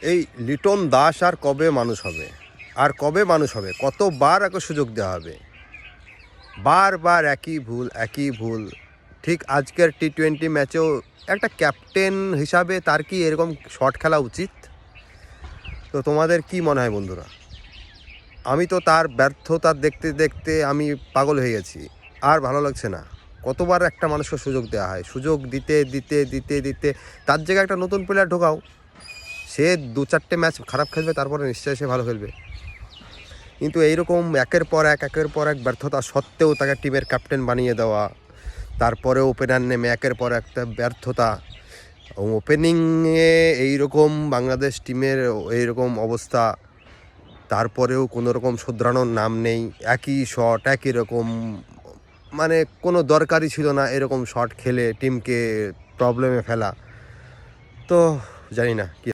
এই লিটন দাস আর কবে মানুষ হবে? আর কবে মানুষ হবে? কতবার একে সুযোগ দেওয়া হবে? বারবার একই ভুল একই ভুল। ঠিক আজকের টি-20 ম্যাচেও একটা ক্যাপ্টেন হিসাবে তার কি এরকম শট খেলা উচিত? তো তোমাদের কি মনে হয় বন্ধুরা? আমি তো তার ব্যর্থতা দেখতে দেখতে আমি পাগল হয়ে গেছি, আর ভালো লাগছে না। কতবার একটা মানুষকে সুযোগ দেওয়া হয়, সুযোগ দিতে দিতে দিতে দিতে তার জায়গায় একটা নতুন প্লেয়ার ঢোকাও। সে 2-4টে ম্যাচ খারাপ খেলবে, তারপরে নিশ্চয়ই সে ভালো খেলবে। কিন্তু এইরকম একের পর এক ব্যর্থতা সত্ত্বেও তাকে টিমের ক্যাপ্টেন বানিয়ে দেওয়া, তারপরে ওপেনার নেমে একের পর একটা ব্যর্থতা, ওপেনিংয়ে এইরকম বাংলাদেশ টিমের এইরকম অবস্থা, তারপরেও কোনো রকম শোধরানোর নাম নেই। একই শট একই রকম, মানে কোনো দরকারই ছিল না এরকম শট খেলে টিমকে প্রবলেমে ফেলা। তো জানি না কি